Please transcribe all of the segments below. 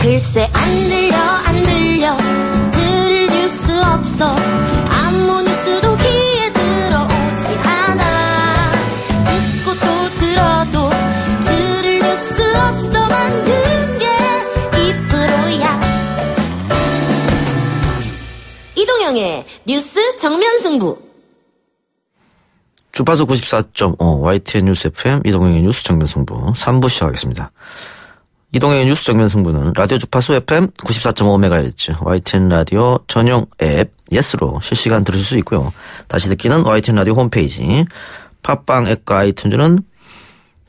글쎄 안 들려 들을 뉴스 없어 아무 뉴스도 귀에 들어오지 않아 듣고 또 들어도 들을 뉴스 없어 만든 게 2%야 이동영의 뉴스 정면 승부 주파수 94.5 YTN 뉴스 FM 이동영의 뉴스 정면 승부 3부 시작하겠습니다. 이동영의 뉴스 정면 승부는 라디오 주파수 FM 94.5MHz YTN 라디오 전용 앱 예스로 실시간 들으실 수 있고요. 다시 듣기는 YTN 라디오 홈페이지 팟빵 앱과 아이튠즈는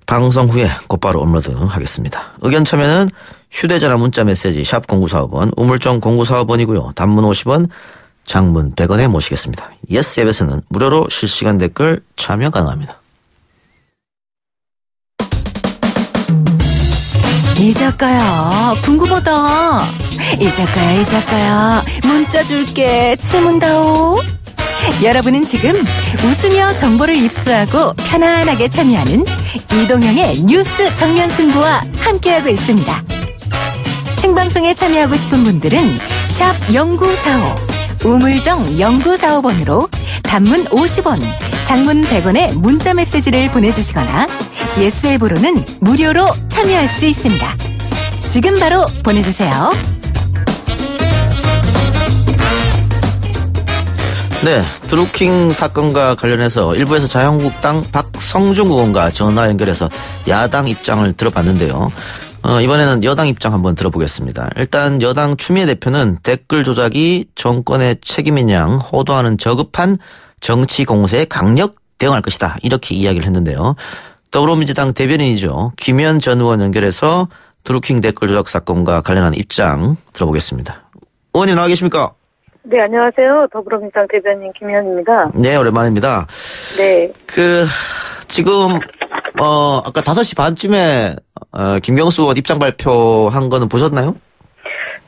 방송 후에 곧바로 업로드하겠습니다. 의견 참여는 휴대전화 문자 메시지 샵 0945번 우물정 0945번이고요. 단문 50원 장문 100원에 모시겠습니다. 예스 앱에서는 무료로 실시간 댓글 참여 가능합니다. 이 작가야 궁금하다. 이 작가야 문자 줄게 질문다오. 여러분은 지금 웃으며 정보를 입수하고 편안하게 참여하는 이동영의 뉴스 정면 승부와 함께하고 있습니다. 생방송에 참여하고 싶은 분들은 샵 0945 우물정 0945번으로 단문 50원, 장문 100원의 문자 메시지를 보내주시거나 예스 앱으로는 무료로 참여할 수 있습니다. 지금 바로 보내주세요. 네, 드루킹 사건과 관련해서 일부에서 자유한국당 박성중 의원과 전화 연결해서 야당 입장을 들어봤는데요. 이번에는 여당 입장 한번 들어보겠습니다. 일단 여당 추미애 대표는 댓글 조작이 정권의 책임인 양 호도하는 저급한 정치 공세에 강력 대응할 것이다. 이렇게 이야기를 했는데요. 더불어민주당 대변인이죠. 김현 전 의원 연결해서 드루킹 댓글 조작 사건과 관련한 입장 들어보겠습니다. 의원님 나와 계십니까? 네, 안녕하세요. 더불어민주당 대변인 김현입니다. 네, 오랜만입니다. 네. 지금 아까 5시 반쯤에 김경수 의원 입장 발표한 거는 보셨나요?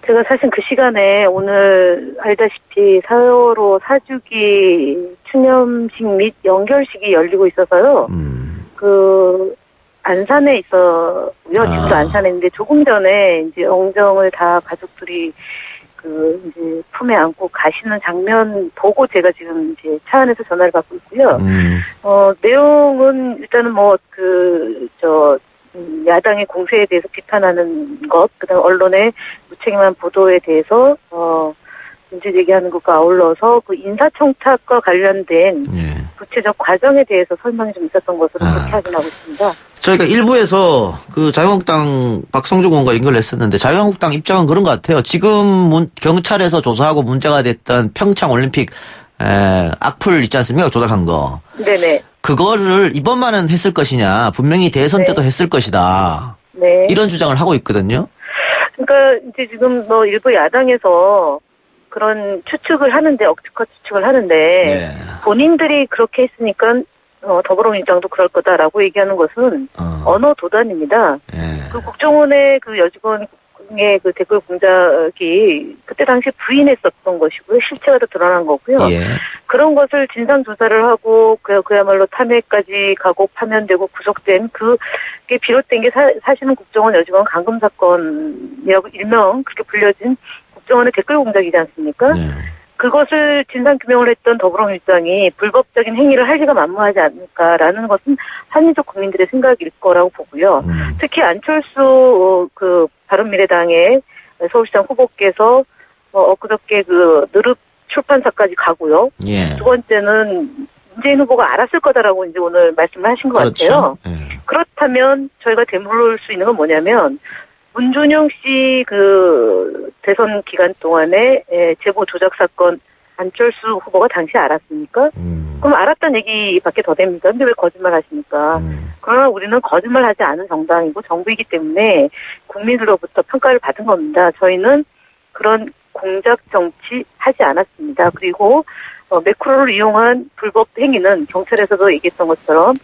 제가 사실 그 시간에 오늘 알다시피 4.15 4주기 추념식 및 연결식이 열리고 있어서요. 안산에 있었고요. 지금도 안산에 있는데 조금 전에 이제 영정을 다 가족들이 이제 품에 안고 가시는 장면 보고 제가 지금 이제 차 안에서 전화를 받고 있고요. 내용은 일단은 야당의 공세에 대해서 비판하는 것, 그다음 언론의 무책임한 보도에 대해서 문제 제기하는 것과 아울러서 그 인사청탁과 관련된 구체적 과정에 대해서 설명이 좀 있었던 것으로 그렇게 확인하고 있습니다. 저희가 일부에서 그 자유한국당 박성중 의원과 연결을 했었는데 자유한국당 입장은 그런 것 같아요. 지금 경찰에서 조사하고 문제가 됐던 평창올림픽 악플 있지 않습니까? 조작한 거. 네네. 그거를 이번만은 했을 것이냐. 분명히 대선 때도 했을 것이다. 네. 이런 주장을 하고 있거든요. 그러니까 이제 지금 일부 야당에서 그런 추측을 하는데 억측과 추측을 하는데 본인들이 그렇게 했으니까 더불어민주당도 그럴 거다라고 얘기하는 것은 언어 도단입니다. 그 국정원의 그 여직원의 그 댓글 공작이 그때 당시에 부인했었던 것이고요. 실체가 더 드러난 거고요. 그런 것을 진상 조사를 하고 그야말로 탐해까지 가고 파면되고 구속된 그게 비롯된 게 사실은 국정원 여직원 감금 사건이라고 일명 그렇게 불려진 국정원의 댓글 공작이지 않습니까? 그것을 진상규명을 했던 더불어민주당이 불법적인 행위를 할 리가 만무하지 않을까라는 것은 한민족 국민들의 생각일 거라고 보고요. 특히 안철수 바른미래당의 서울시장 후보께서 엊그저께 느릅 출판사까지 가고요. 두 번째는 문재인 후보가 알았을 거다라고 이제 오늘 말씀을 하신 것 같아요. 그렇다면 저희가 되물을 수 있는 건 뭐냐면 문준영 씨 대선 기간 동안에 제보 조작 사건 안철수 후보가 당시 알았습니까? 그럼 알았다는 얘기밖에 더 됩니까? 근데 왜 거짓말 하십니까? 그러나 우리는 거짓말하지 않은 정당이고 정부이기 때문에 국민들로부터 평가를 받은 겁니다. 저희는 그런 공작 정치 하지 않았습니다. 그리고 매크로를 이용한 불법 행위는 경찰에서도 얘기했던 것처럼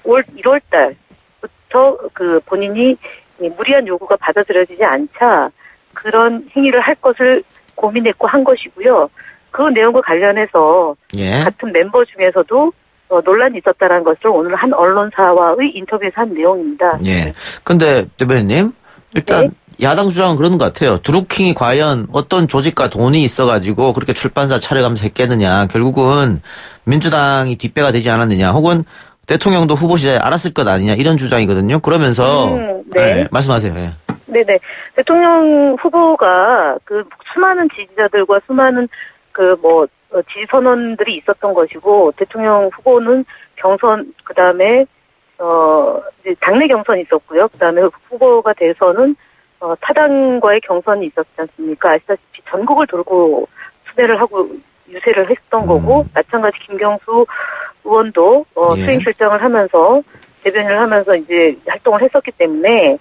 올 1월 달부터 본인이 무리한 요구가 받아들여지지 않자 그런 행위를 할 것을 고민했고 한 것이고요. 그 내용과 관련해서 같은 멤버 중에서도 논란이 있었다는 것을 오늘 한 언론사와의 인터뷰에서 한 내용입니다. 근데 대변인님 일단 야당 주장은 그런 것 같아요. 드루킹이 과연 어떤 조직과 돈이 있어가지고 그렇게 출판사 차려가면서 했겠느냐. 결국은 민주당이 뒷배가 되지 않았느냐. 혹은 대통령도 후보 시절에 알았을 것 아니냐. 이런 주장이거든요. 그러면서 네, 말씀하세요. 예. 네네. 대통령 후보가 그 수많은 지지자들과 수많은 지지 선언들이 있었던 것이고, 대통령 후보는 경선, 그 다음에, 이제 당내 경선이 있었고요. 그 다음에 후보가 돼서는, 타당과의 경선이 있었지 않습니까? 아시다시피 전국을 돌고 수배를 하고 유세를 했던 거고, 마찬가지 김경수 의원도, 수행 실장을 하면서, 대변인을 하면서 이제 활동을 했었기 때문에,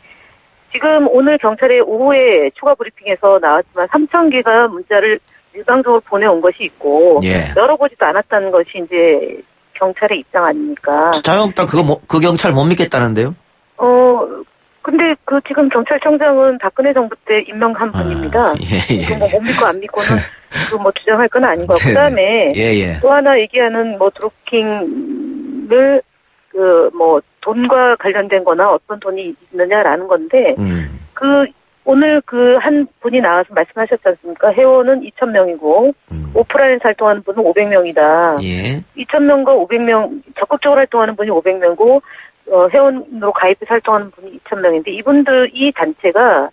지금 오늘 경찰의 오후에 추가 브리핑에서 나왔지만 3,000개가 문자를 일방적으로 보내온 것이 있고 열어보지도 않았다는 것이 이제 경찰의 입장 아닙니까? 자유한국당 그 경찰 못 믿겠다는데요? 근데 지금 경찰청장은 박근혜 정부 때 임명한 분입니다. 못 믿고 안 믿고는 주장할 건 아닌 것 같고, 그다음에 또 하나 얘기하는 드루킹을 돈과 관련된 거나 어떤 돈이 있느냐라는 건데, 오늘 한 분이 나와서 말씀하셨지 않습니까? 회원은 2,000명이고, 오프라인에서 활동하는 분은 500명이다. 2,000명과 500명, 적극적으로 활동하는 분이 500명이고, 회원으로 가입해서 활동하는 분이 2,000명인데, 이 단체가,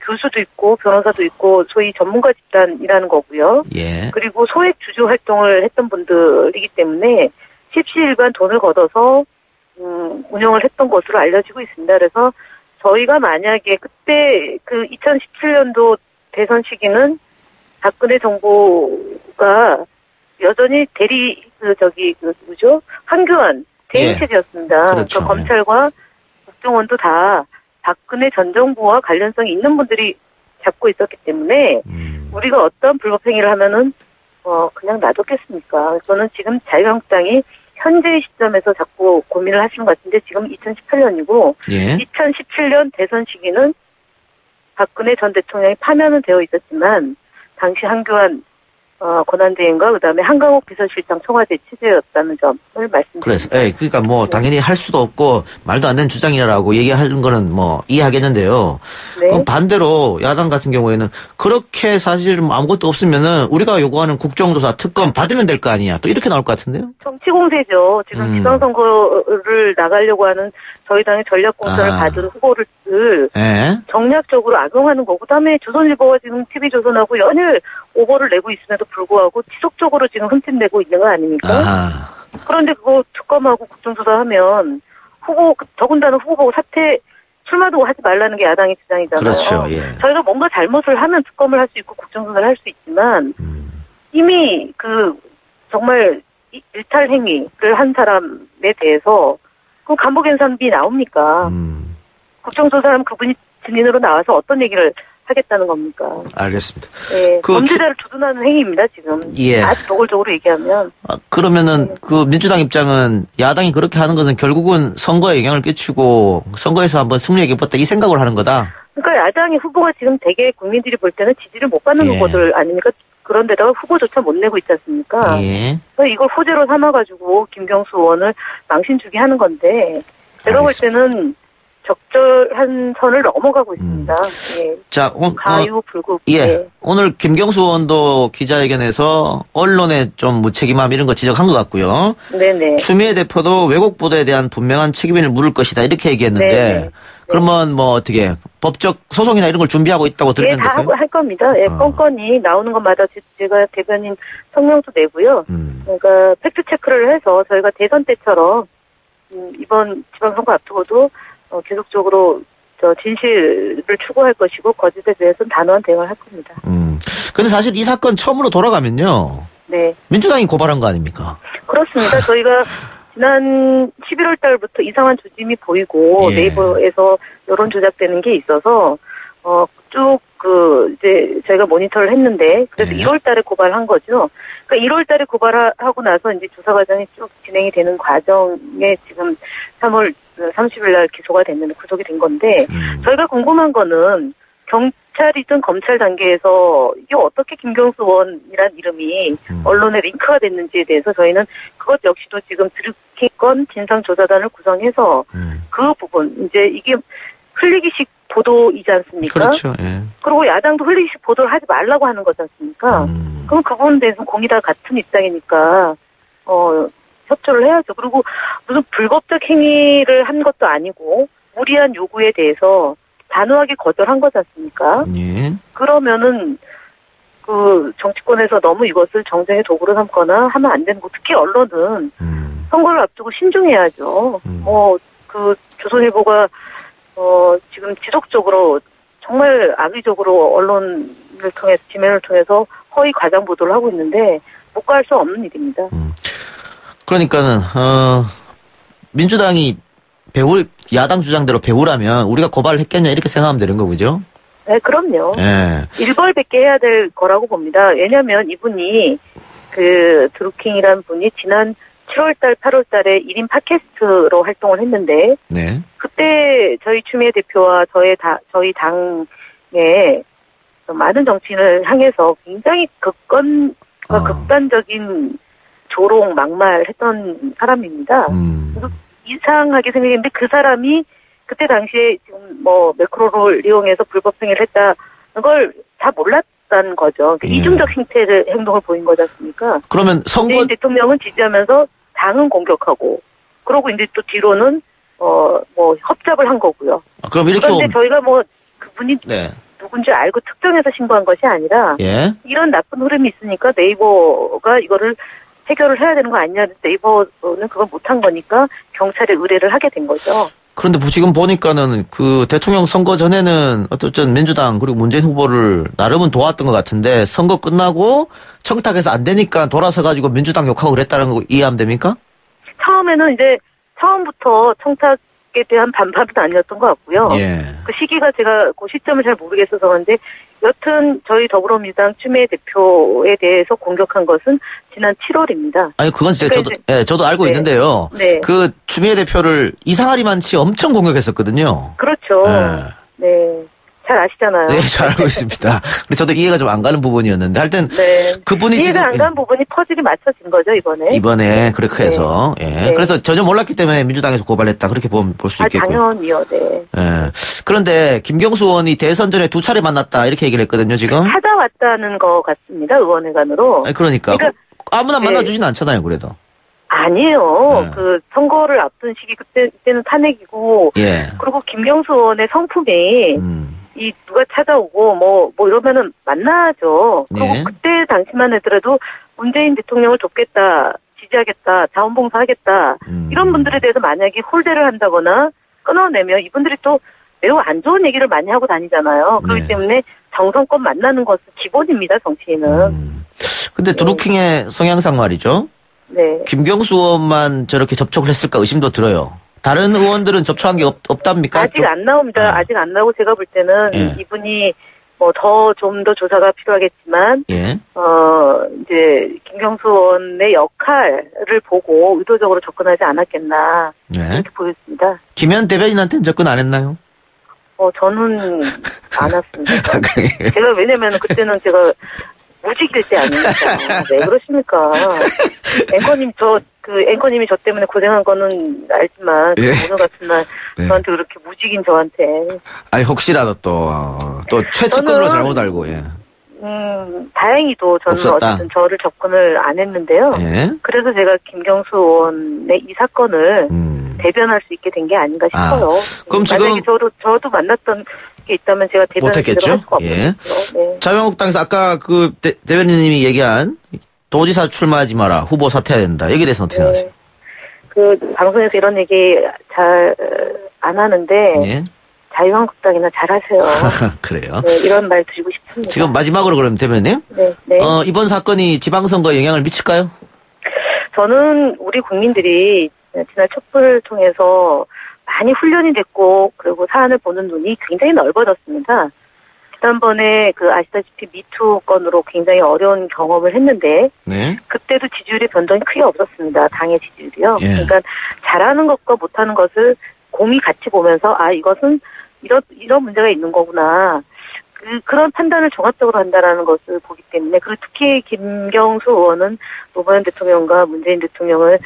교수도 있고, 변호사도 있고, 소위 전문가 집단이라는 거고요. 그리고 소액 주주 활동을 했던 분들이기 때문에, 십시일반 돈을 걷어서 운영을 했던 것으로 알려지고 있습니다. 그래서 저희가 만약에 그때 2017년도 대선 시기는 박근혜 정부가 여전히 황교안 대행체제였습니다. 그렇죠. 검찰과 국정원도 다 박근혜 전 정부와 관련성이 있는 분들이 잡고 있었기 때문에 우리가 어떤 불법행위를 하면은 그냥 놔뒀겠습니까? 저는 지금 자유한국당이 현재의 시점에서 자꾸 고민을 하시는 것 같은데, 지금 2018년이고 2017년 대선 시기는 박근혜 전 대통령이 파면은 되어 있었지만 당시 한교안 권한대행과 그다음에 한강욱 비서실장 청와대 취재였다는 점을 말씀드립니다. 그래서 그러니까 당연히 할 수도 없고 말도 안 되는 주장이라고 얘기하는 거는 이해하겠는데요. 그럼 반대로 야당 같은 경우에는 그렇게 사실 아무것도 없으면은 우리가 요구하는 국정조사 특검 받으면 될 거 아니냐, 또 이렇게 나올 것 같은데요. 정치 공세죠. 지금 지방선거를 나가려고 하는 저희 당의 전략공천을 받은 후보를 정략적으로 악용하는 거고, 그다음에 조선일보가 지금 TV조선하고 연일 오보를 내고 있음에도 불구하고 지속적으로 지금 흠집내고 있는 거 아닙니까? 그런데 그거 특검하고 국정조사하면 더군다나 후보 출마도 하지 말라는 게 야당의 주장이잖아요. 그렇죠. 저희가 뭔가 잘못을 하면 특검을 할 수 있고 국정조사를 할 수 있지만 이미 정말 일탈 행위를 한 사람에 대해서 간부견상비 나옵니까? 국정조사하면 그분이 증인으로 나와서 어떤 얘기를 하겠다는 겁니까? 알겠습니다. 범죄자를 두둔하는 행위입니다, 지금. 아주 노골적으로 얘기하면. 그러면은 민주당 입장은 야당이 그렇게 하는 것은 결국은 선거에 영향을 끼치고 선거에서 한번 승리해보겠다 이 생각을 하는 거다. 그러니까 야당의 후보가 지금 대개 국민들이 볼 때는 지지를 못 받는 후보들 아닙니까? 그런데다가 후보조차 못 내고 있지 않습니까? 그래서 이걸 호재로 삼아가지고 김경수 의원을 망신 주게 하는 건데, 제가 볼 때는 적절한 선을 넘어가고 있습니다. 자, 가유불급. 오늘 김경수 의원도 기자회견에서 언론의 좀 무책임함 이런 거 지적한 것 같고요. 추미애 대표도 왜곡 보도에 대한 분명한 책임을 물을 것이다 이렇게 얘기했는데, 그러면 어떻게 법적 소송이나 이런 걸 준비하고 있다고 들리는데? 다 할 겁니다. 건건이 나오는 것마다 제가 대변인 성명도 내고요. 그러니까 팩트 체크를 해서 저희가 대선 때처럼 이번 지방선거 앞두고도 계속적으로 진실을 추구할 것이고 거짓에 대해서는 단호한 대응을 할 겁니다. 근데 사실 이 사건 처음으로 돌아가면요. 민주당이 고발한 거 아닙니까? 그렇습니다. 저희가 지난 11월 달부터 이상한 조짐이 보이고 네이버에서 여론 조작되는 게 있어서 쭉 이제 저희가 모니터를 했는데, 그래서 1월 달에 고발한 거죠. 그러니까 1월 달에 고발하고 나서 이제 조사 과정이 쭉 진행이 되는 과정에 지금 3월 30일 날 기소가 됐는데 구속이 된 건데, 저희가 궁금한 거는 경찰이든 검찰 단계에서 이게 어떻게 김경수 의원이란 이름이 언론에 링크가 됐는지에 대해서 저희는 그것 역시도 지금 드루킹 건 진상조사단을 구성해서 그 부분, 이제 이게 흘리기식 보도이지 않습니까? 그렇죠. 예. 그리고 야당도 흘리기식 보도를 하지 말라고 하는 거지 않습니까? 그럼 그 부분에 대해서 공이 다 같은 입장이니까 협조를 해야죠. 그리고 무슨 불법적 행위를 한 것도 아니고 무리한 요구에 대해서 단호하게 거절한 거지 않습니까? 예. 그러면은 그 정치권에서 너무 이것을 정쟁의 도구로 삼거나 하면 안 되는 거. 특히 언론은 선거를 앞두고 신중해야죠. 그 조선일보가 지금 지속적으로 정말 악의적으로 언론을 통해서 지면을 통해서 허위 과장 보도를 하고 있는데 묵과할 수 없는 일입니다. 그러니까는 민주당이 야당 주장대로 배우라면 우리가 고발을 했겠냐 이렇게 생각하면 되는 거죠? 네, 그럼요. 예. 일벌백계 해야 될 거라고 봅니다. 왜냐하면 이분이 그 드루킹이라는 분이 지난 7월달, 8월달에 1인 팟캐스트로 활동을 했는데, 네. 그때 저희 추미애 대표와 저희 당의 많은 정치인을 향해서 굉장히 극단적인 조롱, 막말했던 사람입니다. 그래서 이상하게 생각했는데 그 사람이 그때 당시에 지금 매크로를 이용해서 불법 행위를 했다는 걸 다 몰랐다는 거죠. 예. 이중적 행동을 보인 거지 않습니까? 그러면 문재인 대통령은 지지하면서 당은 공격하고, 그러고 이제 또 뒤로는 협잡을 한 거고요. 그럼 이렇게 그런데 저희가 그분이 네. 누군지 알고 특정해서 신고한 것이 아니라 예. 이런 나쁜 흐름이 있으니까 네이버가 이거를 해결을 해야 되는 거 아니냐. 네이버는 그걸 못한 거니까 경찰에 의뢰를 하게 된 거죠. 그런데 지금 보니까는 그 대통령 선거 전에는 어쨌든 민주당 그리고 문재인 후보를 나름은 도왔던 것 같은데 선거 끝나고 청탁해서 안 되니까 돌아서 가지고 민주당 욕하고 그랬다는 거 이해하면 됩니까? 처음에는 이제 처음부터 청탁에 대한 반발은 아니었던 것 같고요. 예. 그 시기가 제가 그 시점을 잘 모르겠어서 그런데 여튼 저희 더불어민주당 추미애 대표에 대해서 공격한 것은 지난 7월입니다. 아니 그건 진짜 저도 알고 네. 있는데요. 네. 그 추미애 대표를 이상하리만치 엄청 공격했었거든요. 그렇죠. 네. 잘 아시잖아요. 네, 잘 알고 있습니다. 근데 저도 이해가 좀 안 가는 부분이었는데 하여튼 네. 그분이 이해가 지금 안 간 부분이 퍼즐이 맞춰진 거죠, 이번에 그렇게 해서 예. 네. 그래서 전혀 몰랐기 때문에 민주당에서 고발했다 그렇게 볼 수 있겠고요. 당연히요. 네. 예. 그런데 김경수 의원이 대선 전에 2차례 만났다 이렇게 얘기를 했거든요, 지금. 찾아왔다는 것 같습니다. 의원회관으로. 아니, 그러니까 아무나 네. 만나주진 않잖아요, 그래도. 아니에요. 네. 그 선거를 앞둔 시기 그때는 탄핵이고 예. 그리고 김경수 의원의 성품이 이 누가 찾아오고 이러면은 만나죠. 그리고 네. 그때 당시만 하더라도 문재인 대통령을 돕겠다, 지지하겠다, 자원봉사하겠다 이런 분들에 대해서 만약에 홀대를 한다거나 끊어내면 이분들이 또 매우 안 좋은 얘기를 많이 하고 다니잖아요. 그렇기 네. 때문에 정성껏 만나는 것은 기본입니다. 정치인은. 근데 드루킹의 성향상 말이죠. 네. 김경수 의원만 저렇게 접촉을 했을까 의심도 들어요. 다른 의원들은 접촉한 게 없답니까? 아직 안 나옵니다. 아직 안 나오고 제가 볼 때는 예. 이분이 좀 더 조사가 필요하겠지만 예. 이제 김경수 의원의 역할을 보고 의도적으로 접근하지 않았겠나 네. 이렇게 보였습니다. 김현 대변인한테는 접근 안 했나요? 저는 안 왔습니다. 제가 왜냐면 그때는 제가 무직일 때 아닙니까? 왜 그러십니까? 앵커님이 저 때문에 고생한 거는 알지만 예. 오늘 같은 날 네. 저한테 그렇게 무직인 저한테 아니 혹시라도 또 최측근으로 잘못 알고 예. 다행히도 저는 없었다. 어쨌든 저를 접근을 안 했는데요. 예. 그래서 제가 김경수 의원의 이 사건을 대변할 수 있게 된 게 아닌가 싶어요. 그럼 만약에 지금 저도 만났던 게 있다면 제가 대변을 못했겠죠? 할 수가 예. 없겠죠. 네. 자유한국당에서 아까 그 대변인님이 얘기한 도지사 출마하지 마라, 후보 사퇴해야 된다. 여기에 대해서 어떻게 생각하세요? 그 방송에서 이런 얘기 잘 안 하는데 예. 자유한국당이나 잘하세요. 그래요. 네, 이런 말 드리고 싶습니다. 지금 마지막으로 그러면 대변인, 네. 이번 사건이 지방선거에 영향을 미칠까요? 저는 우리 국민들이 지난 촛불을 통해서 많이 훈련이 됐고 그리고 사안을 보는 눈이 굉장히 넓어졌습니다. 지난번에 아시다시피 미투 건으로 굉장히 어려운 경험을 했는데 네. 그때도 지지율의 변동이 크게 없었습니다. 당의 지지율이요. 예. 그러니까 잘하는 것과 못하는 것을 곰이 같이 보면서 이것은 이런 문제가 있는 거구나. 그런 판단을 종합적으로 한다라는 것을 보기 때문에 그리고 특히 김경수 의원은 노무현 대통령과 문재인 대통령을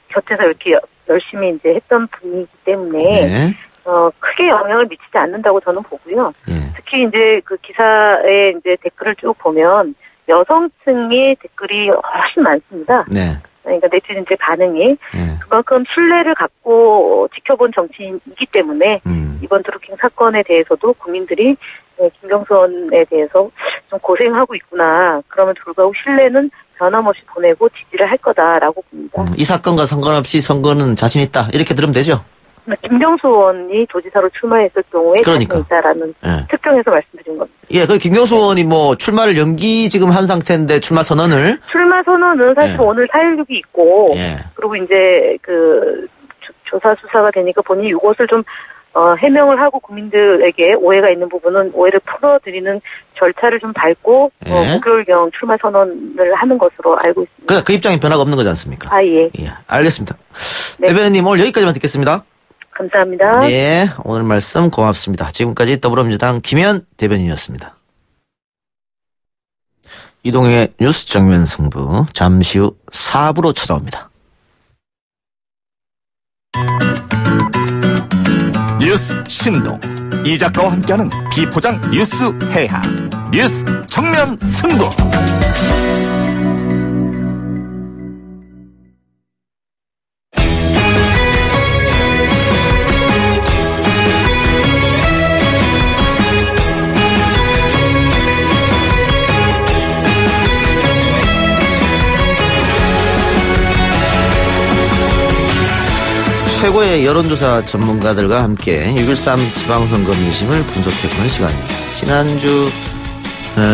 곁에서 이렇게 열심히 이제 했던 분이기 때문에 네. 크게 영향을 미치지 않는다고 저는 보고요. 특히 이제 그 기사에 이제 댓글을 쭉 보면 여성층의 댓글이 훨씬 많습니다. 네. 그러니까 네티즌들 반응이 그만큼 신뢰를 갖고 지켜본 정치인이기 때문에 이번 드루킹 사건에 대해서도 국민들이 김경수원에 대해서 좀 고생하고 있구나. 그러면 불구하고 신뢰는 변함없이 보내고 지지를 할 거다라고 봅니다. 이 사건과 상관없이 선거는 자신 있다. 이렇게 들으면 되죠? 김경수 의원이 도지사로 출마했을 경우에 자신 있다라는 특정해서 말씀드린 겁니다. 예, 그 김경수 의원이 뭐 출마를 연기 지금 한 상태인데 출마 선언은 사실 오늘 4.16이 있고 그리고 이제 그 조사 수사가 되니까 본인이 이것을 좀 해명을 하고 국민들에게 오해가 있는 부분은 오해를 풀어드리는 절차를 좀 밟고 목요일경 출마 선언을 하는 것으로 알고 있습니다. 그 입장에 변화가 없는 거지 않습니까? 아, 예. 예, 알겠습니다. 네. 대변인님 오늘 여기까지만 듣겠습니다. 감사합니다. 네, 오늘 말씀 고맙습니다. 지금까지 더불어민주당 김현 대변인이었습니다. 이동의 뉴스 정면 승부 잠시 후 4부로 찾아옵니다. 뉴스 신동 이 작가와 함께하는 비포장 뉴스 해학 뉴스 정면 승부. 최고의 여론조사 전문가들과 함께 6.13 지방선거 민심을 분석해보는 시간입니다. 지난주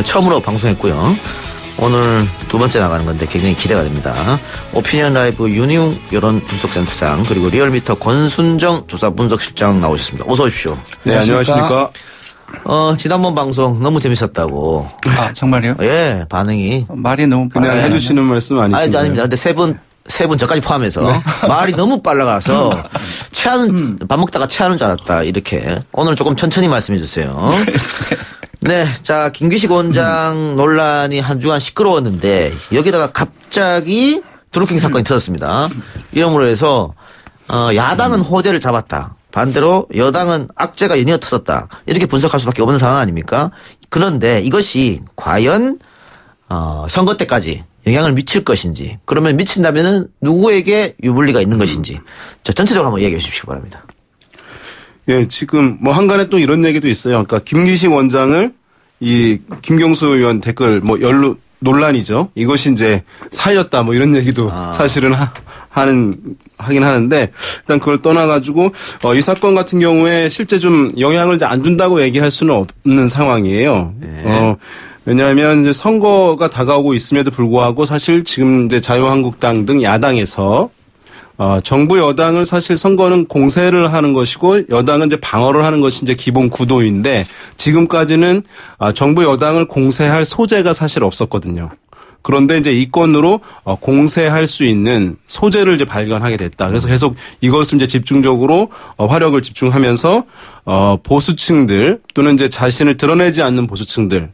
처음으로 방송했고요. 오늘 두 번째 나가는 건데 굉장히 기대가 됩니다. 오피니언 라이브 윤희웅 여론분석센터장 그리고 리얼미터 권순정 조사분석실장 나오셨습니다. 어서 오십시오. 네, 안녕하십니까. 지난번 방송 너무 재밌었다고. 아, 정말요? 예, 반응이. 말이 너무 그냥 해주시는 말씀 아니신가요? 아닙니다. 근데 세 분 저까지 포함해서 말이 너무 빨라가서 밥 먹다가 체하는 줄 알았다. 이렇게. 오늘 조금 천천히 말씀해 주세요. 네. 자, 김규식 원장 논란이 한 주간 시끄러웠는데 여기다가 갑자기 드루킹 사건이 터졌습니다. 이러므로 해서 야당은 호재를 잡았다. 반대로 여당은 악재가 연이어 터졌다. 이렇게 분석할 수밖에 없는 상황 아닙니까? 그런데 이것이 과연 선거 때까지 영향을 미칠 것인지, 그러면 미친다면은 누구에게 유불리가 있는 것인지, 자, 전체적으로 한번 얘기해 주시기 바랍니다. 예, 지금 뭐 한간에 또 이런 얘기도 있어요. 그러니까 김기식 원장을 이 김경수 의원 댓글 뭐 연루 논란이죠. 이것이 이제 살렸다 뭐 이런 얘기도 사실은 하긴 하는데 일단 그걸 떠나가지고 이 사건 같은 경우에 실제 좀 영향을 이제 안 준다고 얘기할 수는 없는 상황이에요. 네. 왜냐하면 이제 선거가 다가오고 있음에도 불구하고 사실 지금 이제 자유한국당 등 야당에서 정부 여당을 사실 선거는 공세를 하는 것이고 여당은 이제 방어를 하는 것이 이제 기본 구도인데 지금까지는 정부 여당을 공세할 소재가 사실 없었거든요. 그런데 이제 이 건으로 공세할 수 있는 소재를 이제 발견하게 됐다. 그래서 계속 이것을 이제 집중적으로 화력을 집중하면서 보수층들 또는 이제 자신을 드러내지 않는 보수층들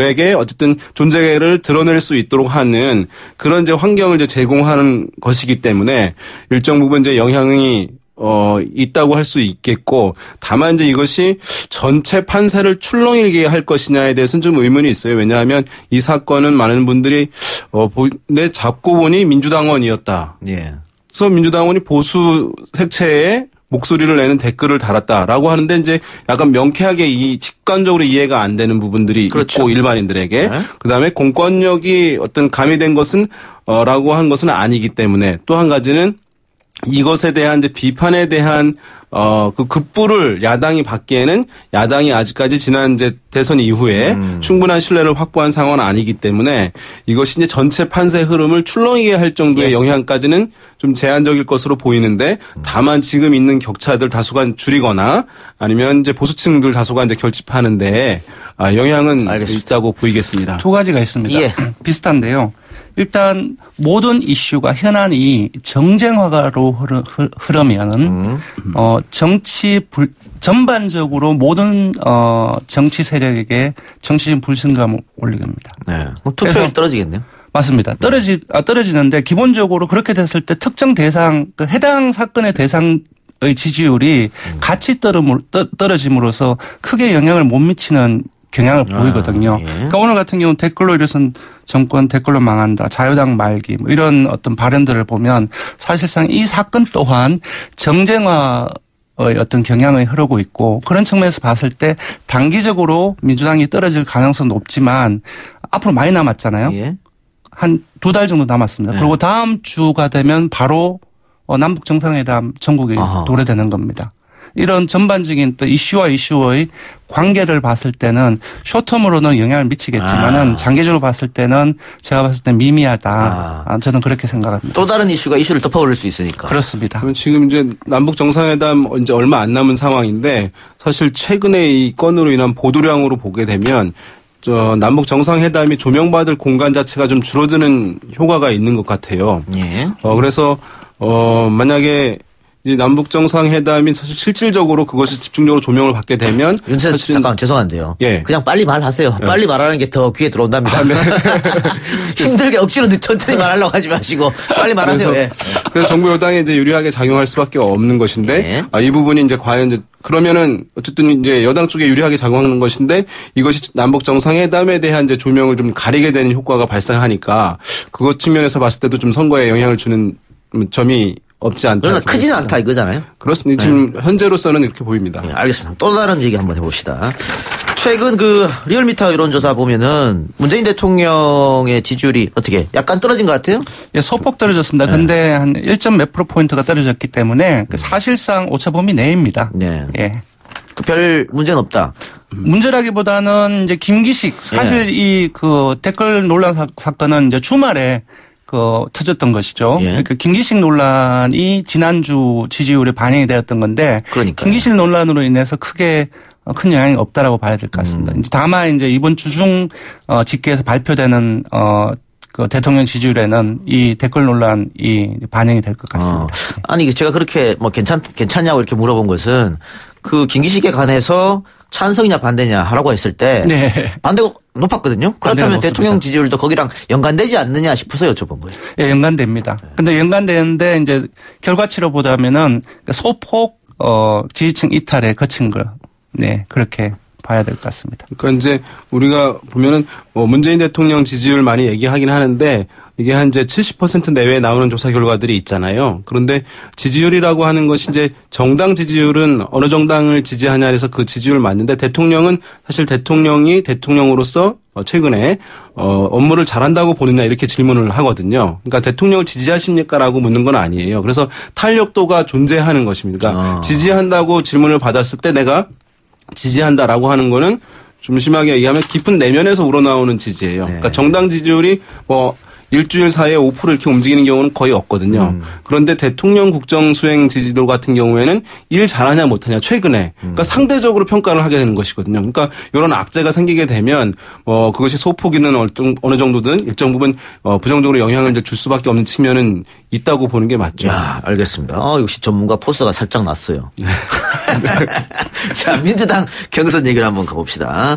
에게 어쨌든 존재를 드러낼 수 있도록 하는 그런 이제 환경을 이제 제공하는 것이기 때문에 일정 부분 이제 영향이 있다고 할 수 있겠고, 다만 이제 이것이 전체 판세를 출렁이게 할 것이냐에 대해서는 좀 의문이 있어요. 왜냐하면 이 사건은 많은 분들이 내 잡고 보니 민주당원이었다. 예. 그래서 민주당원이 보수 색채에 목소리를 내는 댓글을 달았다라고 하는데 이제 약간 명쾌하게 직관적으로 이해가 안 되는 부분들이 그렇죠. 있고 일반인들에게 네. 그다음에 공권력이 어떤 가미된 것은 라고 한 것은 아니기 때문에 또 한 가지는 이것에 대한 이제 비판에 대한 그 급부를 야당이 받기에는 야당이 아직까지 지난 이제 대선 이후에 충분한 신뢰를 확보한 상황은 아니기 때문에 이것이 이제 전체 판세 흐름을 출렁이게 할 정도의 영향까지는 좀 제한적일 것으로 보이는데 다만 지금 있는 격차들 다소가 줄이거나 아니면 이제 보수층들 다소가 이제 결집하는데 영향은 알겠습니다. 있다고 보이겠습니다. 두 가지가 있습니다. 예. 비슷한데요. 일단 모든 이슈가 현안이 정쟁화가로 흐르면은 전반적으로 모든 정치 세력에게 정치적 불신감을 올리게 합니다. 네. 투표율이 떨어지겠네요. 맞습니다. 떨어지는데 기본적으로 그렇게 됐을 때 특정 대상, 해당 사건의 대상 지지율이 같이 떨어짐으로써 크게 영향을 못 미치는 경향을 보이거든요. 예. 그러니까 오늘 같은 경우는 댓글로 일어선 정권 댓글로 망한다, 자유당 말기 뭐 이런 어떤 발언들을 보면 사실상 이 사건 또한 정쟁화의 어떤 경향이 흐르고 있고 그런 측면에서 봤을 때 단기적으로 민주당이 떨어질 가능성은 높지만 앞으로 많이 남았잖아요. 예. 한 2달 정도 남았습니다. 네. 그리고 다음 주가 되면 바로 남북 정상회담 전국이 도래되는 겁니다. 이런 전반적인 또 이슈의 관계를 봤을 때는 쇼텀으로는 영향을 미치겠지만은 장기적으로 봤을 때는 제가 봤을 때 미미하다. 저는 그렇게 생각합니다. 또 다른 이슈가 이슈를 덮어버릴 수 있으니까. 그렇습니다. 그럼 지금 이제 남북 정상회담 이제 얼마 안 남은 상황인데 사실 최근에 이 건으로 인한 보도량으로 보게 되면 남북 정상회담이 조명받을 공간 자체가 좀 줄어드는 효과가 있는 것 같아요. 예. 그래서 만약에 이 남북 정상회담이 사실 실질적으로 그것이 집중적으로 조명을 받게 되면 윤세 잠깐 죄송한데요. 예. 그냥 빨리 말하세요. 빨리 말하는 게 더 귀에 들어온답니다. 힘들게 억지로 천천히 말하려고 하지 마시고 빨리 말하세요. 그래서 정부 여당에 이제 유리하게 작용할 수밖에 없는 것인데 이 부분이 이제 과연 이제 그러면은 어쨌든 이제 여당 쪽에 유리하게 작용하는 것인데 이것이 남북 정상회담에 대한 이제 조명을 좀 가리게 되는 효과가 발생하니까 그것 측면에서 봤을 때도 좀 선거에 영향을 주는 점이 없지 않다. 그러나 크지는 않다 이거잖아요. 그렇습니다. 지금 현재로서는 이렇게 보입니다. 네, 알겠습니다. 또 다른 얘기 한번 해봅시다. 최근 그 리얼미터 여론조사 보면은 문재인 대통령의 지지율이 어떻게 약간 떨어진 것 같아요? 예, 소폭 떨어졌습니다. 근데 한 1점 몇 %포인트가 떨어졌기 때문에 사실상 오차범위 내입니다. 네. 예. 그 별 문제는 없다. 문제라기보다는 이제 김기식 사실 이 그 댓글 논란 사건은 이제 주말에 터졌던 것이죠. 예. 그러니까 김기식 논란이 지난주 지지율에 반영이 되었던 건데 그러니까요. 김기식 논란으로 인해서 크게 큰 영향이 없다라고 봐야 될 것 같습니다. 이제 다만 이제 이번 주중 집계에서 발표되는 그 대통령 지지율에는 이 댓글 논란이 반영이 될 것 같습니다. 아니 제가 그렇게 뭐 괜찮냐고 이렇게 물어본 것은 그 김기식에 관해서 찬성이냐 반대냐 하라고 했을 때 네. 반대가 높았거든요. 그렇다면 대통령 지지율도 거기랑 연관되지 않느냐 싶어서 여쭤본 거예요. 예, 연관됩니다. 근데 연관되는데 이제 결과치로 보자면은 소폭 지지층 이탈에 거친 거. 네, 그렇게 봐야 될 것 같습니다. 그러니까 이제 우리가 보면은 문재인 대통령 지지율 많이 얘기하긴 하는데 이게 한 이제 70% 내외에 나오는 조사 결과들이 있잖아요. 그런데 지지율이라고 하는 것이 이제 정당 지지율은 어느 정당을 지지하냐 해서 그 지지율 맞는데 대통령은 사실 대통령이 대통령으로서 최근에 업무를 잘한다고 보느냐 이렇게 질문을 하거든요. 그러니까 대통령을 지지하십니까라고 묻는 건 아니에요. 그래서 탄력도가 존재하는 것입니다. 그러니까 지지한다고 질문을 받았을 때 내가 지지한다라고 하는 거는 좀 심하게 얘기하면 깊은 내면에서 우러나오는 지지예요. 그러니까 정당 지지율이 일주일 사이에 5% 이렇게 움직이는 경우는 거의 없거든요. 그런데 대통령 국정 수행 지지도 같은 경우에는 일 잘하냐 못하냐 최근에 그러니까 상대적으로 평가를 하게 되는 것이거든요. 그러니까 이런 악재가 생기게 되면 그것이 소폭이든 어느 정도든 일정 부분 부정적으로 영향을 줄 수밖에 없는 측면은 있다고 보는 게 맞죠. 야, 알겠습니다. 역시 전문가 포스가 살짝 났어요. 자, 민주당 경선 얘기를 한번 가봅시다.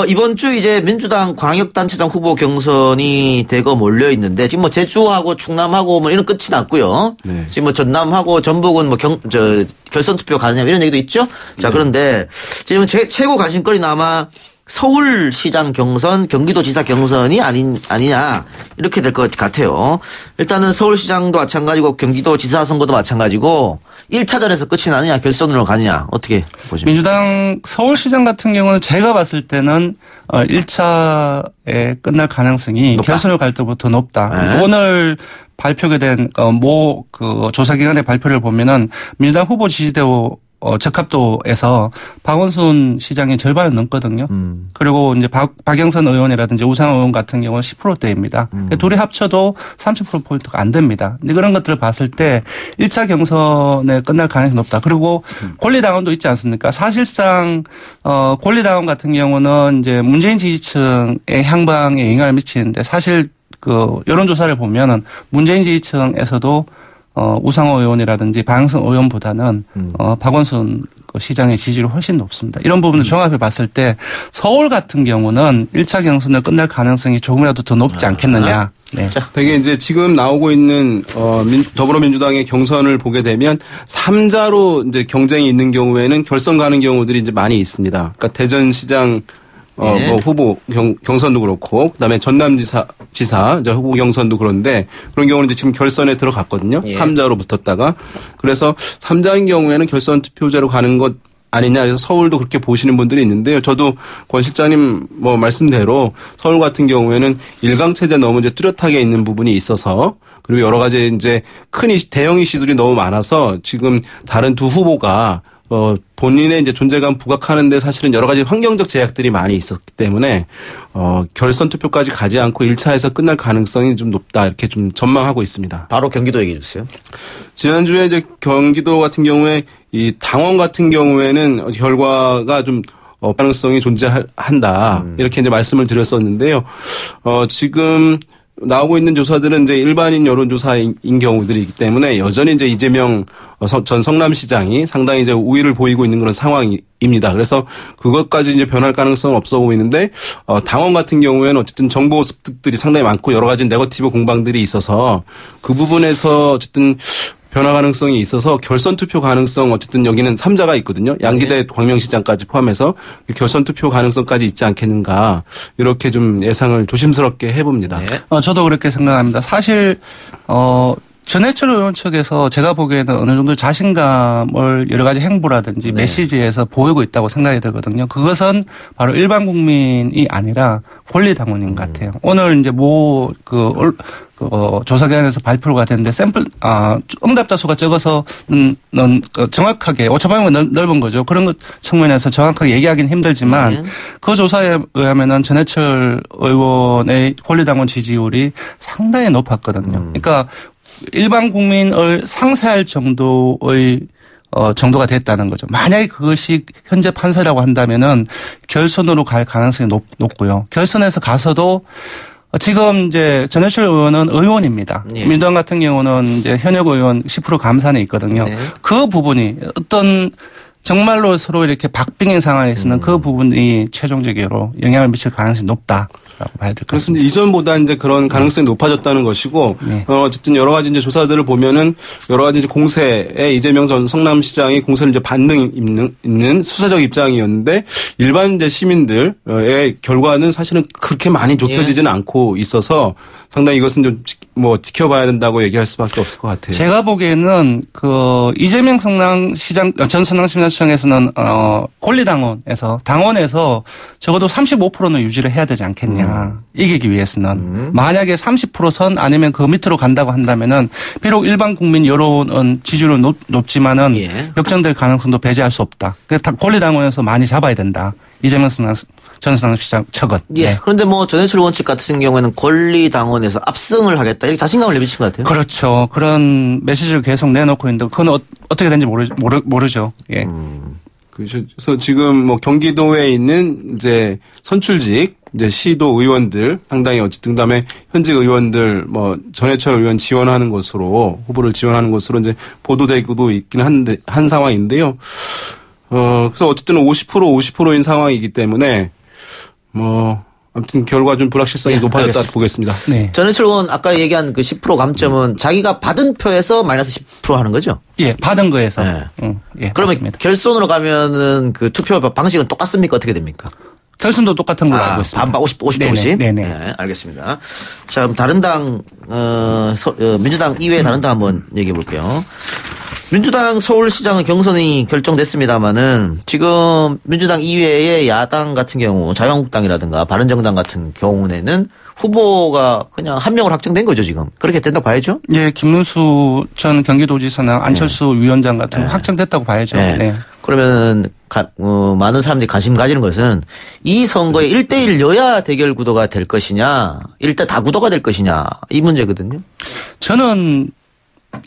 이번 주 이제 민주당 광역단체장 후보 경선이 대거 몰려 있는데 지금 뭐 제주하고 충남하고 뭐 이런 끝이 났고요. 네. 지금 뭐 전남하고 전북은 뭐 결선 투표 가느냐 이런 얘기도 있죠. 자, 그런데 지금 최고 관심거리는 아마 서울시장 경선, 경기도지사 경선이 아니냐 이렇게 될 것 같아요. 일단은 서울시장도 마찬가지고 경기도지사 선거도 마찬가지고 1차전에서 끝이 나느냐 결선으로 가느냐 어떻게 보십니까? 민주당 서울시장 같은 경우는 제가 봤을 때는 1차에 끝날 가능성이 높다. 결선을 갈 때부터 높다. 네. 오늘 발표가 된 그 조사기관의 발표를 보면은 민주당 후보 지지도 적합도에서 박원순 시장의 절반을 넘거든요. 그리고 이제 박영선 의원이라든지 우상호 의원 같은 경우는 10%대입니다. 둘이 합쳐도 30%포인트가 안 됩니다. 근데 그런 것들을 봤을 때 1차 경선에 끝날 가능성이 높다. 그리고 권리당원도 있지 않습니까? 사실상 권리당원 같은 경우는 이제 문재인 지지층의 향방에 영향을 미치는데 사실 그 여론조사를 보면은 문재인 지지층에서도 우상호 의원이라든지 박영선 의원보다는 박원순 시장의 지지율이 훨씬 높습니다. 이런 부분을 종합해 봤을 때 서울 같은 경우는 1차 경선에 끝날 가능성이 조금이라도 더 높지 않겠느냐. 네. 되게 이제 지금 나오고 있는 더불어민주당의 경선을 보게 되면 3자로 이제 경쟁이 있는 경우에는 결선 가는 경우들이 이제 많이 있습니다. 그러니까 대전시장 뭐 후보 경선도 그렇고 그다음에 전남지사 이제 후보 경선도 그런데 그런 경우는 이제 지금 결선에 들어갔거든요. 3자로 붙었다가 그래서 3자인 경우에는 결선 투표자로 가는 것 아니냐 그래서 서울도 그렇게 보시는 분들이 있는데요. 저도 권 실장님 뭐 말씀대로 서울 같은 경우에는 일강 체제 너무 이제 뚜렷하게 있는 부분이 있어서 그리고 여러 가지 이제 큰 대형 이슈들이 너무 많아서 지금 다른 두 후보가 본인의 이제 존재감 부각하는데 사실은 여러 가지 환경적 제약들이 많이 있었기 때문에 결선 투표까지 가지 않고 1차에서 끝날 가능성이 좀 높다 이렇게 좀 전망하고 있습니다. 바로 경기도 얘기해 주세요. 지난주에 이제 경기도 같은 경우에 이 당원 같은 경우에는 결과가 좀 가능성이 존재한다 이렇게 이제 말씀을 드렸었는데요. 지금 나오고 있는 조사들은 이제 일반인 여론조사인 경우들이기 때문에 여전히 이제 이재명 전 성남시장이 상당히 이제 우위를 보이고 있는 그런 상황입니다. 그래서 그것까지 이제 변할 가능성은 없어 보이는데 당원 같은 경우에는 어쨌든 정보 습득들이 상당히 많고 여러 가지 네거티브 공방들이 있어서 그 부분에서 어쨌든 변화 가능성이 있어서 결선 투표 가능성 어쨌든 여기는 3자가 있거든요. 양기대 광명시장까지 포함해서 결선 투표 가능성까지 있지 않겠는가 이렇게 좀 예상을 조심스럽게 해봅니다. 저도 그렇게 생각합니다. 사실 전해철 의원 측에서 제가 보기에는 어느 정도 자신감을 여러 가지 행보라든지 메시지에서 보이고 있다고 생각이 들거든요. 그것은 바로 일반 국민이 아니라 권리당원인 것 같아요. 오늘 이제 조사기관에서 발표가 됐는데 응답자 수가 적어서 정확하게 5,000명은 넓은 거죠. 그런 것 측면에서 정확하게 얘기하기는 힘들지만 그 조사에 의하면은 전해철 의원의 권리당원 지지율이 상당히 높았거든요. 그러니까 일반 국민을 상쇄할 정도의 정도가 됐다는 거죠. 만약에 그것이 현재 판세라고 한다면은 결선으로 갈 가능성이 높고요. 결선에서 가서도 지금 이제 전해철 의원은 의원입니다. 민주당 같은 경우는 이제 현역 의원 10% 감산에 있거든요. 그 부분이 어떤 정말로 서로 이렇게 박빙인 상황에서는 그 부분이 최종적으로 영향을 미칠 가능성이 높다라고 봐야 될 것 같습니다. 그렇습니다. 이전보다 이제 그런 가능성이 높아졌다는 것이고, 어쨌든 여러 가지 이제 조사들을 보면은 여러 가지 이제 공세에 이재명 전 성남시장이 공세를 이제 반등 있는 수사적 입장이었는데 일반 이제 시민들의 결과는 사실은 그렇게 많이 좁혀지지는 않고 있어서 상당히 이것은 좀 지켜봐야 된다고 얘기할 수밖에 없을 것 같아요. 제가 보기에는 이재명 전 성남시장에서는 당원에서 적어도 35%는 유지를 해야 되지 않겠냐. 이기기 위해서는. 만약에 30% 아니면 그 밑으로 간다고 한다면은 비록 일반 국민 여론은 지지율은 높지만은 역전될 가능성도 배제할 수 없다. 그래서 권리당원에서 많이 잡아야 된다. 이재명 전 성남시장 측은. 그런데 전해철 의원 측 같은 경우에는 권리당원에서 압승을 하겠다 이렇게 자신감을 내비친 것 같아요. 그렇죠. 그런 메시지를 계속 내놓고 있는데 그건 어떻게 되는지 모르죠. 그래서 지금 경기도에 있는 이제 선출직 이제 시도 의원들 상당히 어쨌든 그다음에 현직 의원들 전해철 의원 지원하는 것으로 후보를 지원하는 것으로 이제 보도되고도 있긴 한 상황인데요. 그래서 어쨌든 50%인 상황이기 때문에 아무튼 결과 좀 불확실성이 높아졌다 알겠습니다. 보겠습니다. 전해철 의원 아까 얘기한 그 10% 감점은 자기가 받은 표에서 마이너스 10% 하는 거죠? 받은 거에서. 그러면 맞습니다. 결선으로 가면은 그 투표 방식은 똑같습니까? 어떻게 됩니까? 결선도 똑같은 걸로 알고 있습니다. 반반 50%씩? 네네. 알겠습니다. 자, 그럼 다른 당, 민주당 이외의 다른 당 한번 얘기해 볼게요. 민주당 서울시장은 경선이 결정됐습니다만은 지금 민주당 이외의 야당 같은 경우 자유한국당이라든가 바른정당 같은 경우에는 후보가 그냥 한 명으로 확정된 거죠 지금. 그렇게 된다고 봐야죠? 김문수 전 경기도지사나 안철수 위원장 같은 확정됐다고 봐야죠. 그러면 많은 사람들이 관심 가지는 것은 이 선거의 1대1 여야 대결 구도가 될 것이냐 1대 다구도가 될 것이냐 이 문제거든요. 저는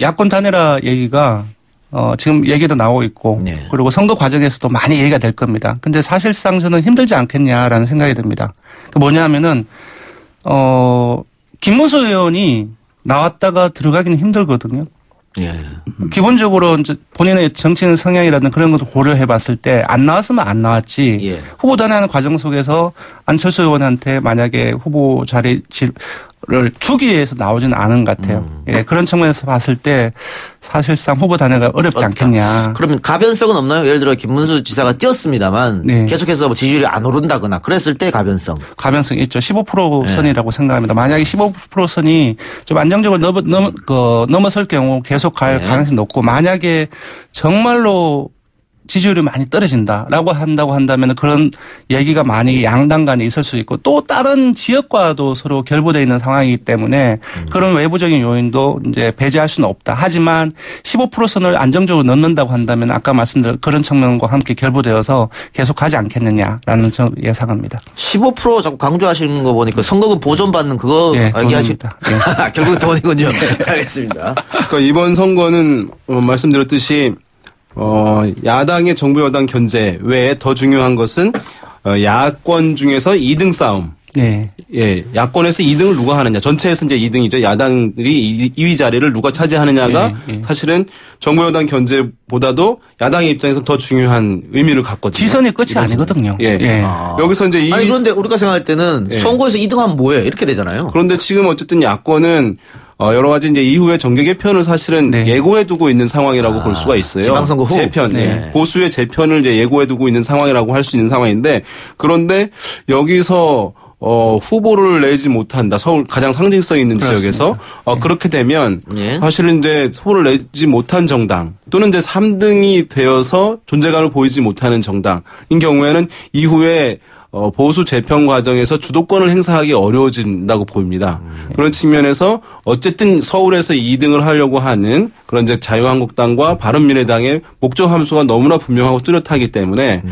야권 단일화 얘기가 지금 얘기도 나오고 있고 그리고 선거 과정에서도 많이 얘기가 될 겁니다. 근데 사실상 저는 힘들지 않겠냐라는 생각이 듭니다. 뭐냐면은 김문수 의원이 나왔다가 들어가기는 힘들거든요. 기본적으로 이제 본인의 정치인 성향이라든 그런 것도 고려해 봤을 때 안 나왔으면 안 나왔지 후보 단일하는 과정 속에서 안철수 의원한테 만약에 후보 자리 주기 위해서 나오지는 않은 것 같아요. 예, 그런 측면에서 봤을 때 사실상 후보 단일화가 어렵지 않겠냐. 그러면 가변성은 없나요? 예를 들어 김문수 지사가 뛰었습니다만 네. 계속해서 뭐 지지율이 안 오른다거나 그랬을 때 가변성. 가변성 있죠. 15% 선이라고 네. 생각합니다. 만약에 15% 선이 좀 안정적으로 넘어설 경우 계속 갈 네. 가능성이 높고 만약에 정말로 지지율이 많이 떨어진다라고 한다면 그런 얘기가 많이 양당 간에 있을 수 있고 또 다른 지역과도 서로 결부되어 있는 상황이기 때문에 그런 외부적인 요인도 이제 배제할 수는 없다. 하지만 15% 선을 안정적으로 넘는다고 한다면 아까 말씀드린 그런 측면과 함께 결부되어서 계속 가지 않겠느냐라는 예상합니다. 15% 자꾸 강조하시는 거 보니까 선거금 보존받는 그거 얘기하십니다. 네. 결국 돈이군요. 알겠습니다. 그러니까 이번 선거는 말씀드렸듯이 야당의 정부 여당 견제 외에 더 중요한 것은 야권 중에서 2등 싸움. 네. 예, 야권에서 2등을 누가 하느냐. 전체에서 이제 2등이죠. 야당들이 2위 자리를 누가 차지하느냐가 사실은 정부 여당 견제보다도 야당의 입장에서 더 중요한 의미를 갖거든요. 지선이 끝이 아니거든요. 예. 여기서 이제 아니 그런데 우리가 생각할 때는 선거에서 2등하면 뭐해? 이렇게 되잖아요. 그런데 지금 어쨌든 야권은 여러 가지 이제 이후에 정계 개편을 사실은 예고해 두고 있는 상황이라고 볼 수가 있어요. 지방선거 후 재편, 보수의 재편을 이제 예고해 두고 있는 상황이라고 할 수 있는 상황인데 그런데 여기서 후보를 내지 못한다. 서울 가장 상징성 있는 그렇습니다. 지역에서 그렇게 되면 사실은 이제 후보를 내지 못한 정당 또는 이제 3등이 되어서 존재감을 보이지 못하는 정당인 경우에는 이후에 보수 재편 과정에서 주도권을 행사하기 어려워진다고 보입니다. 그런 측면에서 어쨌든 서울에서 2등을 하려고 하는 그런 이제 자유한국당과 바른미래당의 목적 함수가 너무나 분명하고 뚜렷하기 때문에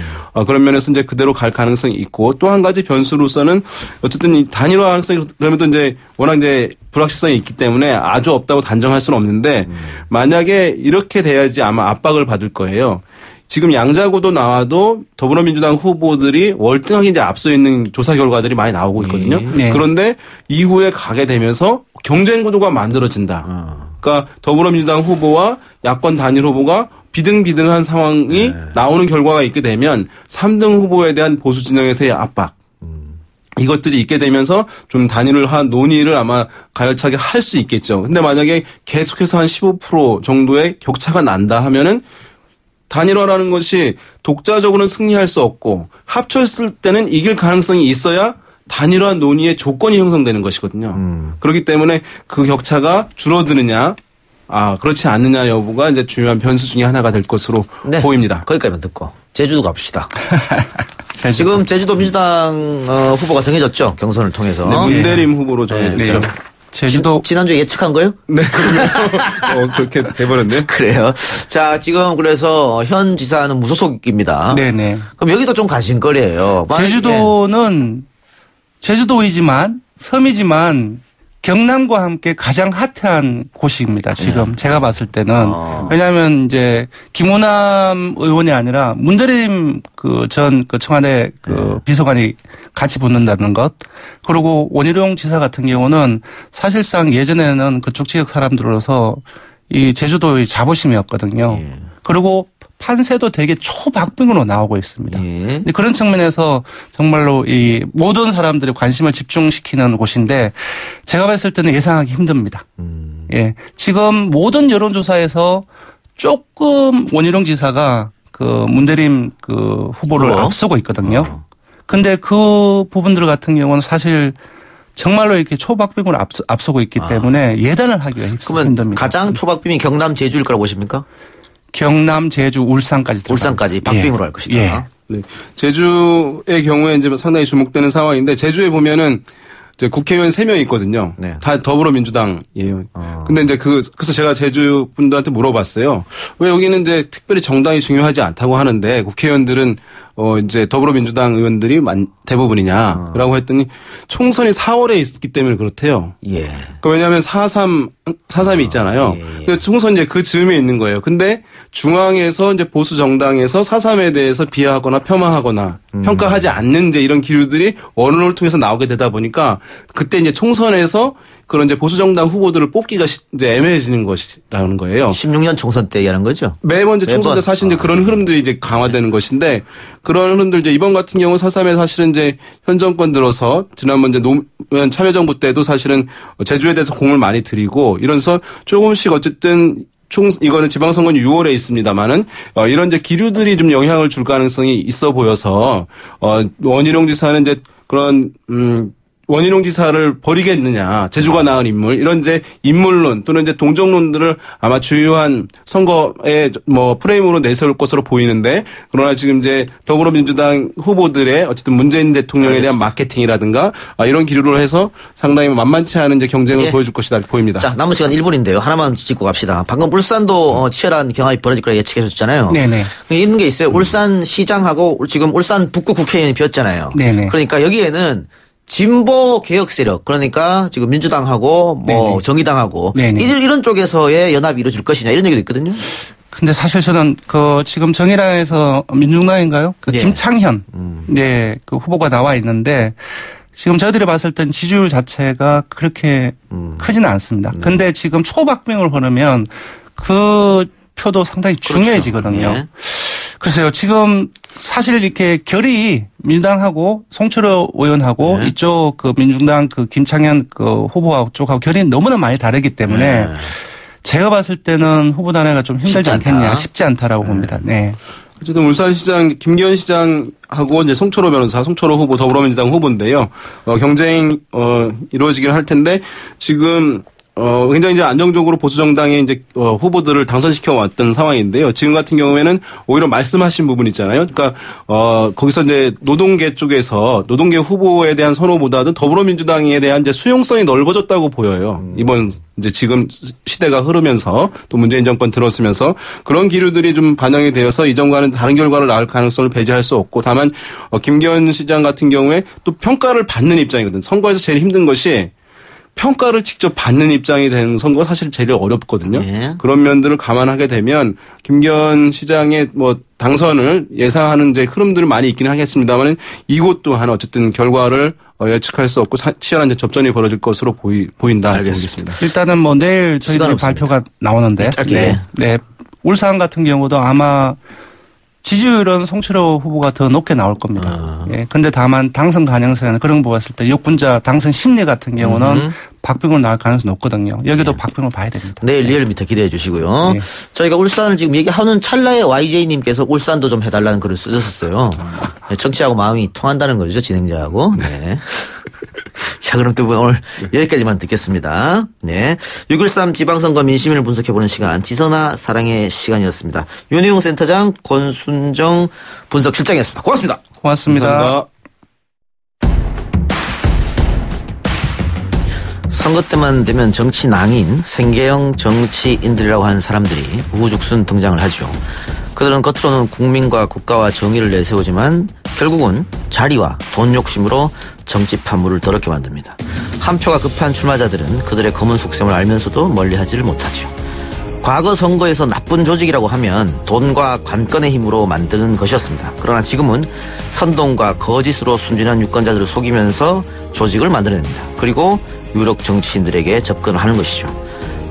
그런 면에서 이제 그대로 갈 가능성이 있고 또 한 가지 변수로서는 어쨌든 이 단일화 가능성이 그러면도 이제 워낙 이제 불확실성이 있기 때문에 아주 없다고 단정할 수는 없는데 만약에 이렇게 돼야지 아마 압박을 받을 거예요. 지금 양자구도 나와도 더불어민주당 후보들이 월등하게 이제 앞서 있는 조사 결과들이 많이 나오고 있거든요. 그런데 이후에 가게 되면서 경쟁 구도가 만들어진다. 그러니까 더불어민주당 후보와 야권 단일 후보가 비등비등한 상황이 나오는 결과가 있게 되면 3등 후보에 대한 보수 진영에서의 압박. 이것들이 있게 되면서 좀 단일을 한 논의를 아마 가열차게 할 수 있겠죠. 근데 만약에 계속해서 한 15% 정도의 격차가 난다 하면은 단일화라는 것이 독자적으로는 승리할 수 없고 합쳤을 때는 이길 가능성이 있어야 단일화 논의의 조건이 형성되는 것이거든요. 그렇기 때문에 그 격차가 줄어드느냐, 그렇지 않느냐 여부가 이제 중요한 변수 중에 하나가 될 것으로 보입니다. 거기까지만 듣고 제주도 갑시다. 지금 제주도 민주당 후보가 정해졌죠. 경선을 통해서. 문대림 후보로 정해졌죠. 제주도 지난주에 예측한 거요? 네, 그러면 그렇게 돼버렸네요. 그래요. 자, 지금 그래서 현 지사는 무소속입니다. 네네. 그럼 여기도 좀 관심거리예요. 제주도는 제주도이지만 섬이지만 경남과 함께 가장 핫한 곳입니다. 지금 제가 봤을 때는 왜냐하면 이제 김우남 의원이 아니라 문대림 전 청와대 비서관이 같이 붙는다는 것. 그리고 원희룡 지사 같은 경우는 사실상 예전에는 그쪽 지역 사람들로서 이 제주도의 자부심이었거든요. 그리고 판세도 되게 초박빙으로 나오고 있습니다. 근데 그런 측면에서 정말로 이 모든 사람들의 관심을 집중시키는 곳인데 제가 봤을 때는 예상하기 힘듭니다. 예. 지금 모든 여론조사에서 조금 원희룡 지사가 문대림 후보를 앞서고 있거든요. 근데 그 부분들 같은 경우는 사실 정말로 이렇게 초박빙으로 앞서고 있기 때문에 예단을 하기가 힘듭니다. 그러면 가장 초박빙이 경남 제주일 거라고 보십니까? 경남, 제주, 울산까지 들어갑니다. 울산까지 박빙으로 할 것이다. 네. 제주의 경우에 이제 상당히 주목되는 상황인데 제주에 보면은 이제 국회의원 3명 있거든요. 다 더불어민주당이에요. 근데 이제 그래서 제가 제주 분들한테 물어봤어요. 왜 여기는 이제 특별히 정당이 중요하지 않다고 하는데 국회의원들은 이제 더불어민주당 의원들이 대부분이냐라고 했더니 총선이 4월에 있기 때문에 그렇대요. 그러니까 왜냐하면 4.3이 있잖아요. 근데 총선 이제 그 즈음에 있는 거예요. 근데 중앙에서 이제 보수 정당에서 4.3에 대해서 비하하거나 폄하하거나 평가하지 않는 이제 이런 기류들이 언론을 통해서 나오게 되다 보니까 그때 이제 총선에서 그런 이제 보수정당 후보들을 뽑기가 이제 애매해지는 것이라는 거예요. 16년 총선 때 얘기하는 거죠? 매번 이제 총선 때 사실 이제 그런 흐름들이 이제 강화되는 것인데 그런 흐름들 이제 이번 같은 경우 4.3에 사실은 이제 현 정권 들어서 지난번 이제 노무현 참여정부 때도 사실은 제주에 대해서 공을 많이 들이고 이러면서 조금씩 어쨌든 이거는 지방선거는 6월에 있습니다만은, 이런 이제 기류들이 좀 영향을 줄 가능성이 있어 보여서, 원희룡 지사는 이제 그런, 원희룡 지사를 버리겠느냐, 제주가 낳은 인물, 이런 이제 인물론 또는 이제 동정론들을 아마 주요한 선거의 뭐 프레임으로 내세울 것으로 보이는데, 그러나 지금 이제 더불어민주당 후보들의 어쨌든 문재인 대통령에 대한 마케팅이라든가 이런 기류를 해서 상당히 만만치 않은 이제 경쟁을 보여줄 것이다 보입니다. 자, 남은 시간 1분인데요. 하나만 짚고 갑시다. 방금 울산도 치열한 경합이 벌어질 거라 예측해 줬잖아요. 네네. 이런 게 있어요. 울산 시장하고 지금 울산 북구 국회의원이 비었잖아요. 네네. 그러니까 여기에는 진보 개혁 세력 그러니까 지금 민주당하고 뭐 네네. 정의당하고 이런 쪽에서의 연합이 이루어질 것이냐 이런 얘기도 있거든요. 근데 사실 저는 지금 정의당에서 민중당인가요? 김창현 그 후보가 나와 있는데 지금 저희들이 봤을 땐 지지율 자체가 그렇게 크지는 않습니다. 근데 지금 초박빙을 보려면 그 표도 상당히 중요해지거든요. 그렇죠. 글쎄요, 지금 사실 이렇게 결이 민주당하고 송철호 의원하고 이쪽 민중당 김창현 후보하고 쪽하고 결이 너무나 많이 다르기 때문에 제가 봤을 때는 후보 단회가 좀 힘들지 않겠냐, 쉽지 않다라고 봅니다. 네. 어쨌든 울산시장 김기현 시장하고 이제 송철호 변호사, 송철호 후보 더불어민주당 후보인데요. 경쟁이 이루어지긴 할 텐데 지금 굉장히 이제 안정적으로 보수정당의 이제 후보들을 당선시켜 왔던 상황인데요. 지금 같은 경우에는 오히려 말씀하신 부분 있잖아요. 그러니까 거기서 이제 노동계 쪽에서 노동계 후보에 대한 선호보다는 더불어민주당에 대한 이제 수용성이 넓어졌다고 보여요. 이번 이제 지금 시대가 흐르면서 또 문재인 정권 들어서면서 그런 기류들이 좀 반영이 되어서 이전과는 다른 결과를 낳을 가능성을 배제할 수 없고 다만 김기현 시장 같은 경우에 또 평가를 받는 입장이거든. 선거에서 제일 힘든 것이 평가를 직접 받는 입장이 되는 선거가 사실 제일 어렵거든요. 그런 면들을 감안하게 되면 김기현 시장의 뭐 당선을 예상하는 이제 흐름들이 많이 있기는 하겠습니다만 이곳 또한 어쨌든 결과를 예측할 수 없고 치열한 이제 접전이 벌어질 것으로 보인다. 알겠습니다. 일단은 뭐 내일 저희들이 발표가 나오는데 네. 울산 같은 경우도 아마 지지율은 송철호 후보가 더 높게 나올 겁니다. 예. 근데 다만 당선 가능성에는 그런 거 봤을 때 역분자 당선 심리 같은 경우는 박빙으로 나올 가능성이 높거든요. 여기도 박빙을 봐야 됩니다. 내일 리얼미터 기대해 주시고요. 저희가 울산을 지금 얘기하는 찰나에 YJ님께서 울산도 좀 해달라는 글을 쓰셨어요. 정치하고 마음이 통한다는 거죠. 진행자하고. 네. 자, 그럼 두 분 오늘 여기까지만 듣겠습니다. 네. 6.13 지방선거 민심을 분석해보는 시간, 지선아 사랑의 시간이었습니다. 윤희용 센터장, 권순정 분석실장이었습니다. 고맙습니다. 고맙습니다. 감사합니다. 선거 때만 되면 정치 낭인, 생계형 정치인들이라고 하는 사람들이 우후죽순 등장을 하죠. 그들은 겉으로는 국민과 국가와 정의를 내세우지만 결국은 자리와 돈 욕심으로 정치 판물을 더럽게 만듭니다. 한 표가 급한 출마자들은 그들의 검은 속셈을 알면서도 멀리하지를 못하죠. 과거 선거에서 나쁜 조직이라고 하면 돈과 관건의 힘으로 만드는 것이었습니다. 그러나 지금은 선동과 거짓으로 순진한 유권자들을 속이면서 조직을 만들어냅니다. 그리고 유력 정치인들에게 접근을 하는 것이죠.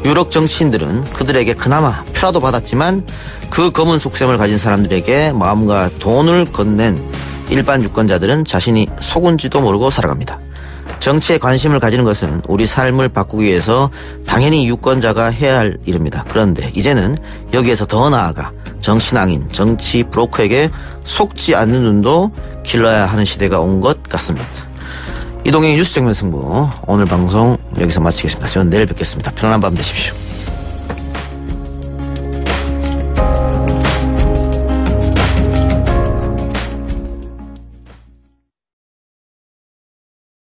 유력 정치인들은 그들에게 그나마 표라도 받았지만 그 검은 속셈을 가진 사람들에게 마음과 돈을 건넨 일반 유권자들은 자신이 속은지도 모르고 살아갑니다. 정치에 관심을 가지는 것은 우리 삶을 바꾸기 위해서 당연히 유권자가 해야 할 일입니다. 그런데 이제는 여기에서 더 나아가 정치낭인, 정치 브로커에게 속지 않는 눈도 길러야 하는 시대가 온 것 같습니다. 이동의 뉴스 정면 승부, 오늘 방송 여기서 마치겠습니다. 저는 내일 뵙겠습니다. 편안한 밤 되십시오.